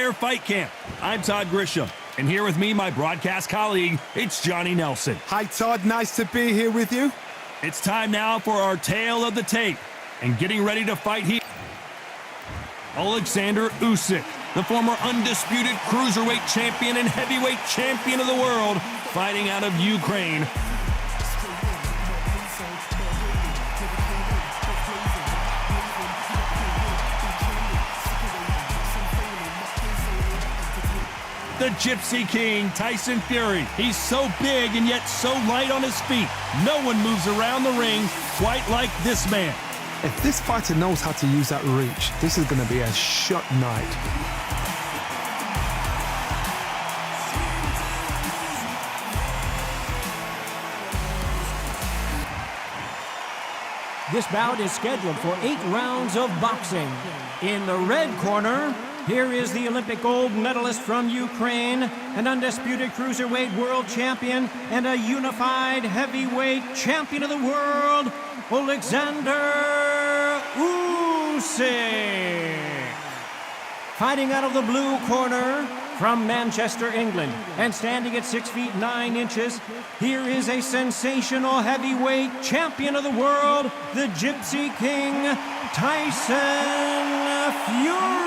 Fighter Fight Camp. I'm Todd Grisham, and here with me, my broadcast colleague, it's Johnny Nelson. Hi, Todd. Nice to be here with you. It's time now for our tale of the tape, and getting ready to fight here, Oleksandr Usyk, the former undisputed cruiserweight champion and heavyweight champion of the world, fighting out of Ukraine. The Gypsy King, Tyson Fury. He's so big and yet so light on his feet. No one moves around the ring quite like this man. If this fighter knows how to use that reach, this is going to be a shot night. This bout is scheduled for 8 rounds of boxing. In the red corner, here is the Olympic gold medalist from Ukraine, an undisputed cruiserweight world champion, and a unified heavyweight champion of the world, Oleksandr Usyk. Fighting out of the blue corner, from Manchester, England, and standing at 6 feet 9 inches, here is a sensational heavyweight champion of the world, the Gypsy King, Tyson Fury.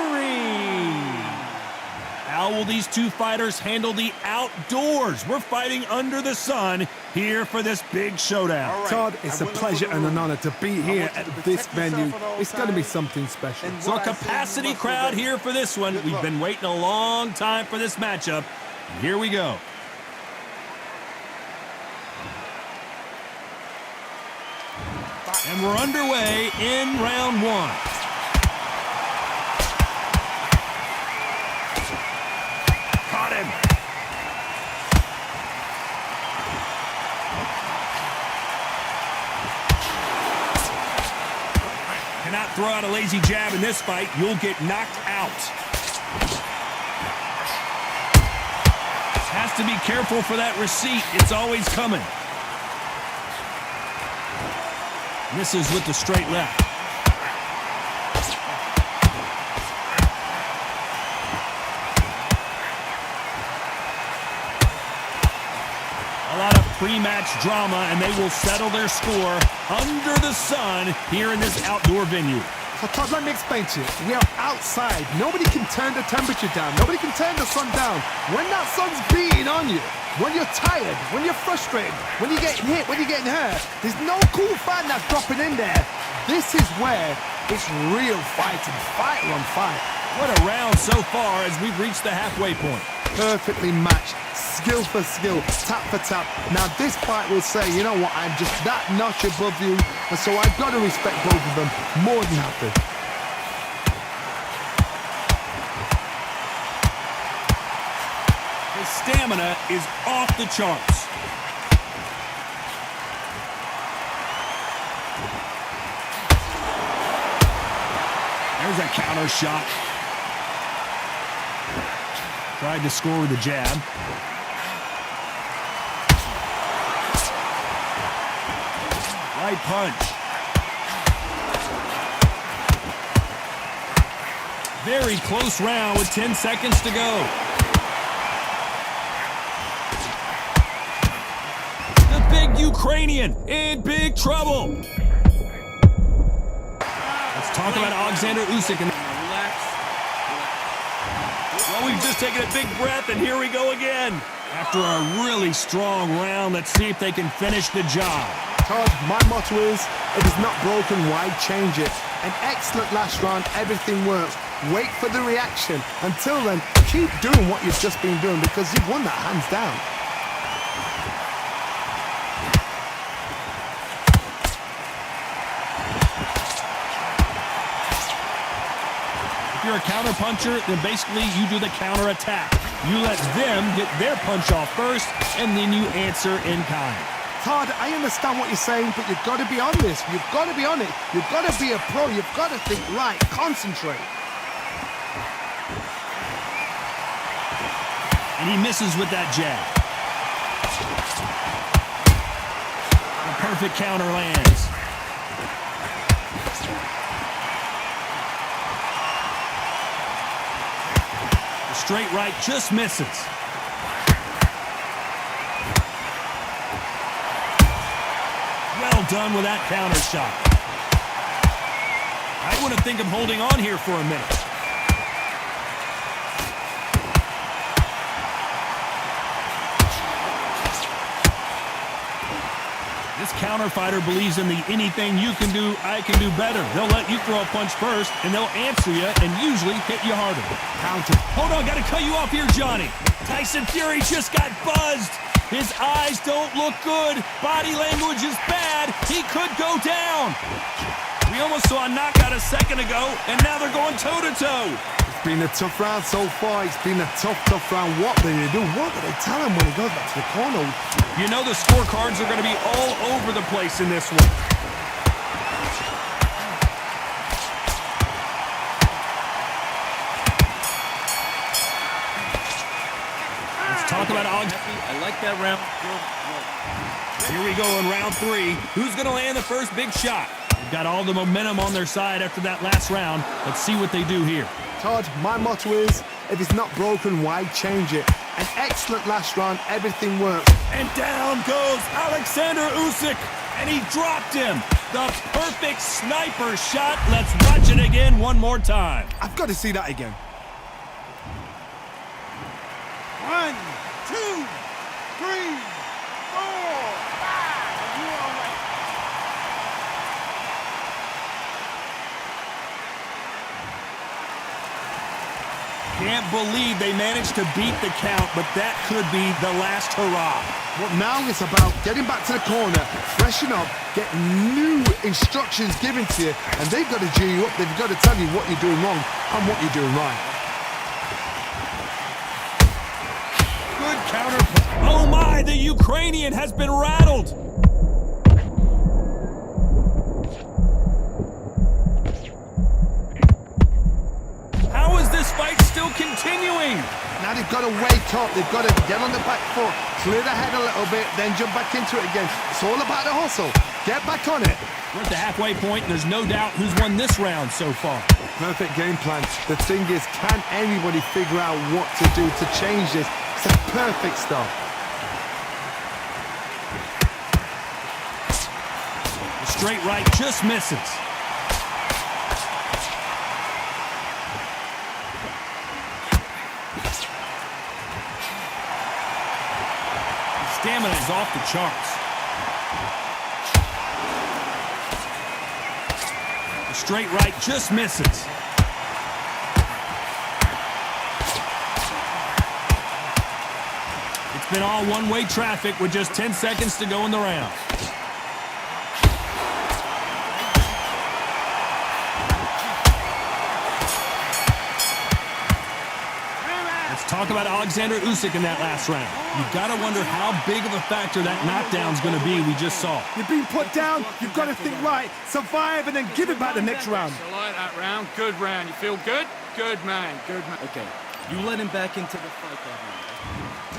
How will these two fighters handle the outdoors? We're fighting under the sun here for this big showdown. Right. Todd, it's a pleasure and an honor to be here at this venue. It's going to be something special. So a capacity crowd here for this one. We've been waiting a long time for this matchup. And here we go. And we're underway in round one. Caught him. Cannot throw out a lazy jab in this fight. You'll get knocked out. Has to be careful for that receipt. It's always coming. Misses with the straight left. A lot of pre-match drama, and they will settle their score under the sun here in this outdoor venue. So, Todd, let me explain to you. We are outside. Nobody can turn the temperature down. Nobody can turn the sun down. When that sun's beating on you, when you're tired, when you're frustrated, when you're getting hit, when you're getting hurt, there's no cool fan that's dropping in there. This is where it's real fighting, fight on fight. What a round so far as we've reached the halfway point. Perfectly matched, skill for skill, tap for tap. Now this fight will say, you know what, I'm just that notch above you, and so I've got to respect both of them more than happy. His stamina is off the charts. There's a counter shot. Tried to score with a jab. Right punch. Very close round with 10 seconds to go. The big Ukrainian in big trouble. Let's talk about Oleksandr Usyk. Well, we've just taken a big breath, and here we go again. After a really strong round, let's see if they can finish the job. Todd, my motto is, if it's not broken, why change it? An excellent last round, everything works. Wait for the reaction. Until then, keep doing what you've just been doing because you've won that hands down. If you're a counter puncher, then basically you do the counter attack. You let them get their punch off first, and then you answer in kind. Todd, I understand what you're saying, but you've got to be on this. You've got to be on it. You've got to be a pro. You've got to think right. Concentrate. And he misses with that jab. A perfect counter lands. The straight right just misses. Well done with that counter shot. I wouldn't think of holding on here for a minute. This counter fighter believes in the anything you can do, I can do better. They'll let you throw a punch first, and they'll answer you and usually hit you harder. Counter. Hold on, got to cut you off here, Johnny. Tyson Fury just got buzzed. His eyes don't look good. Body language is bad. He could go down. We almost saw a knockout a second ago, and now they're going toe-to-toe. It's been a tough round so far. It's been a tough round. What do they do? What do they tell him when he goes back to the corner? You know the scorecards are going to be all over the place in this one. Let's talk about Oleksandr. I like that round. Here we go in round 3. Who's going to land the first big shot? They've got all the momentum on their side after that last round. Let's see what they do here. Todd, my motto is, if it's not broken, why change it? An excellent last round, everything worked. And down goes Oleksandr Usyk, and he dropped him. The perfect sniper shot. Let's watch it again one more time. I've got to see that again. 1, 2, 3, 4, 5. You all right? Can't believe they managed to beat the count, but that could be the last hurrah. Well, now it's about getting back to the corner, freshen up, get new instructions given to you, and they've got to G you up. They've got to tell you what you're doing wrong and what you're doing right. Good counter. Oh my, the Ukrainian has been rattled. How is this fight still continuing? Now they've got to wake up. They've got to get on the back foot, clear the head a little bit, then jump back into it again. It's all about the hustle. Get back on it. We're at the halfway point, and there's no doubt who's won this round so far. Perfect game plan. The thing is, can anybody figure out what to do to change this? It's a perfect start. The straight right just misses. Stamina is off the charts. The straight right just misses. It's been all one-way traffic with just 10 seconds to go in the round. Talk about Oleksandr Usyk in that last round. You've got to wonder how big of a factor that knockdown's going to be we just saw. You've been put down, you've got to think right, survive, and then give it back the next round. I like that round. Good round. You feel good? Good man. Good man. Okay, you let him back into the fight that round.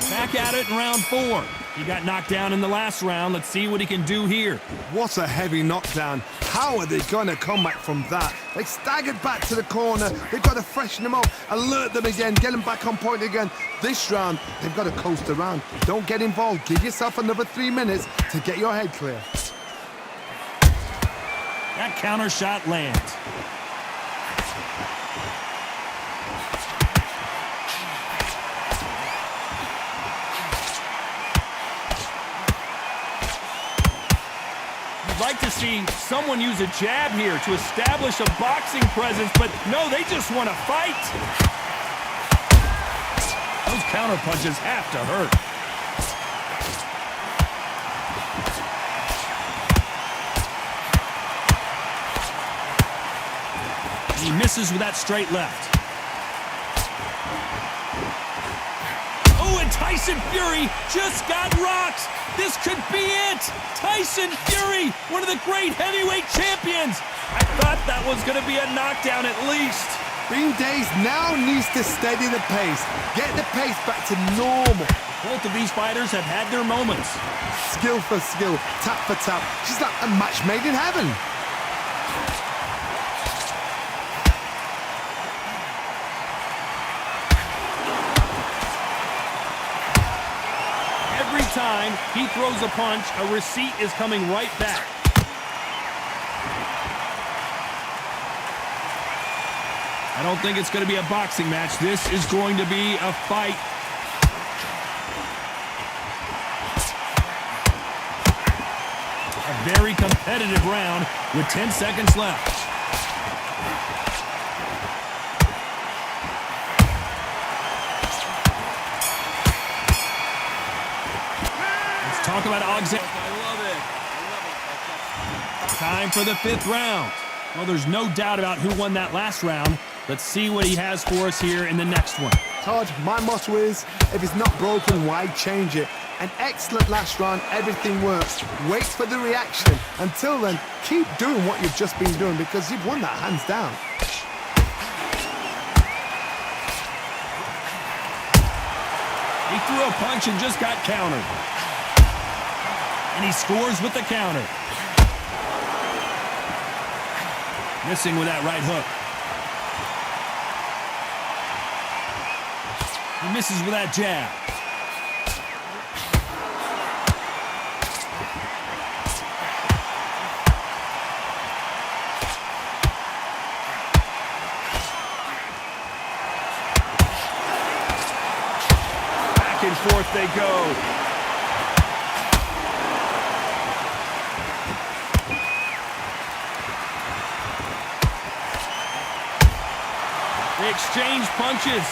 Back at it in round 4. He got knocked down in the last round. Let's see what he can do here. What a heavy knockdown. How are they going to come back from that? They staggered back to the corner. They've got to freshen them up, alert them again, get them back on point again. This round, they've got to coast around. Don't get involved. Give yourself another 3 minutes to get your head clear. That counter shot lands. You'd like to see someone use a jab here to establish a boxing presence, but no, they just want to fight. Those counter punches have to hurt. He misses with that straight left. Oh, and Tyson Fury just got rocked. This could be it. Tyson Fury, one of the great heavyweight champions. I thought that was going to be a knockdown at least. Bean Days now needs to steady the pace. Get the pace back to normal. Both of these fighters have had their moments. Skill for skill, tap for tap. She's like a match made in heaven. time he throws a punch, a receipt is coming right back. I don't think it's going to be a boxing match. This is going to be a fight. A very competitive round with 10 seconds left. Let's talk about Oleksandr. I love it. Time for the 5th round. Well, there's no doubt about who won that last round. Let's see what he has for us here in the next one. Todd, my motto is, if it's not broken, why change it? An excellent last round, everything works. Wait for the reaction. Until then, keep doing what you've just been doing because you've won that hands down. He threw a punch and just got countered. And he scores with the counter. Missing with that right hook. He misses with that jab. Back and forth they go. They exchange punches.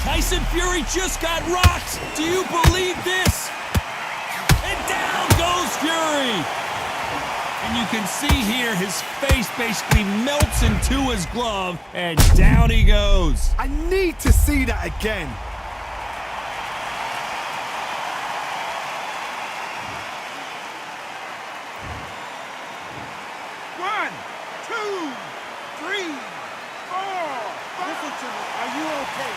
Tyson Fury just got rocked. Do you believe this? And down goes Fury. And you can see here his face basically melts into his glove, and down he goes. I need to see that again. One, two, three, four. Listen to me. Are you okay?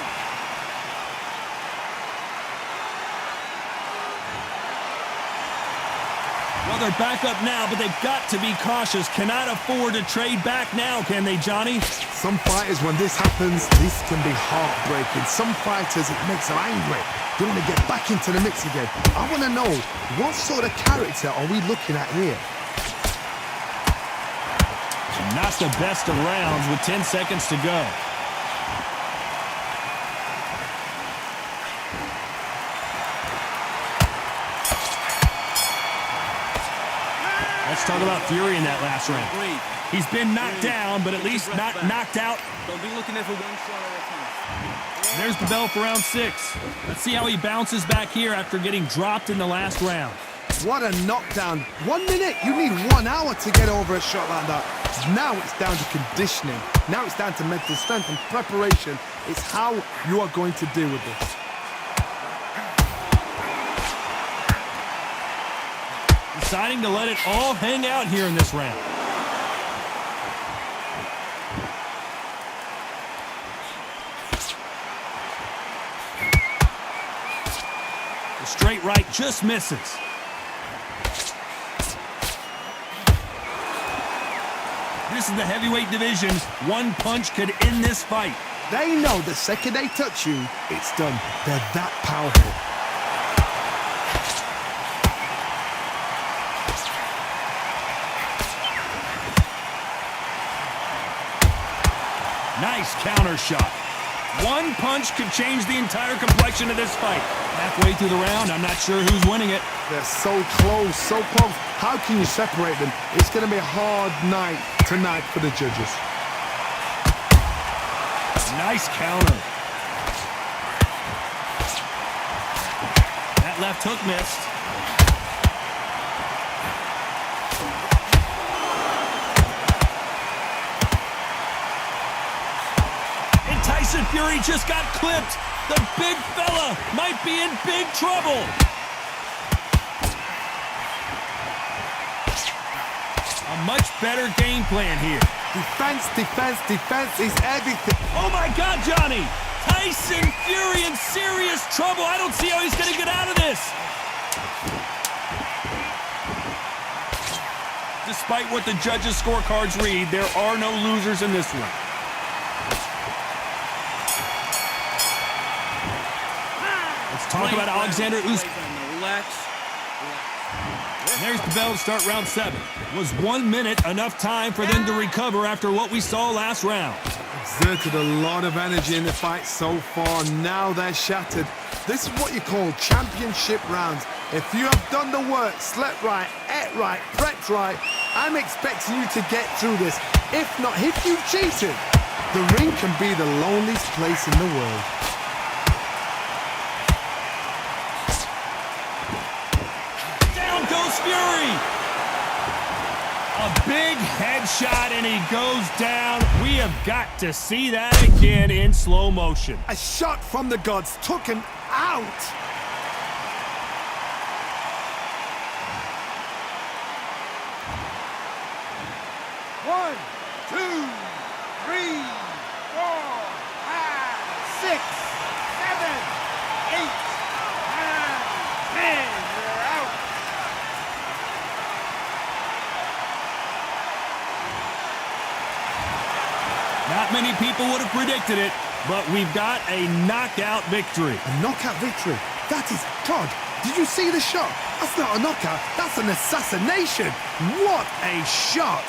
Well, they're back up now, but they've got to be cautious. Cannot afford to trade back now, can they, Johnny? Some fighters, when this happens, this can be heartbreaking. Some fighters, it makes them angry. They want to get back into the mix again. I want to know, what sort of character are we looking at here? Not the best of rounds with 10 seconds to go. Let's talk about Fury in that last round. He's been knocked down, but at least not knocked out. Don't be looking there for one shot at a time. There's the bell for round 6. Let's see how he bounces back here after getting dropped in the last round. What a knockdown. 1 minute, you need 1 hour to get over a shot like that. Now it's down to conditioning. Now it's down to mental strength and preparation. It's how you are going to deal with this. Deciding to let it all hang out here in this round. The straight right just misses. This is the heavyweight division. One punch could end this fight. They know the second they touch you, it's done. They're that powerful. Nice counter shot. One punch could change the entire complexion of this fight. Halfway through the round, I'm not sure who's winning it. They're so close, so close. How can you separate them? It's going to be a hard night tonight for the judges. Nice counter. That left hook missed. And Tyson Fury just got clipped. The big fella might be in big trouble. A much better game plan here. Defense, defense, defense is everything. Oh my God, Johnny! Tyson Fury in serious trouble. I don't see how he's going to get out of this. Despite what the judges' scorecards read, there are no losers in this one. Let's Talk about Oleksandr Usyk. Relax. There's the bell to start round 7. Was 1 minute enough time for them to recover after what we saw last round? Exerted a lot of energy in the fight so far. Now they're shattered. This is what you call championship rounds. If you have done the work, slept right, ate right, prepped right, I'm expecting you to get through this. If not, if you've cheated, the ring can be the loneliest place in the world. Down goes Fury. A big headshot, and he goes down. We have got to see that again in slow motion. A shot from the gods took him out. One, two, three, 4, 5, 6, 7, 8, 9, 10. You're out. Not many people would have predicted it, but we've got a knockout victory. A knockout victory. That is God. Did you see the shot? That's not a knockout. That's an assassination. What a shot.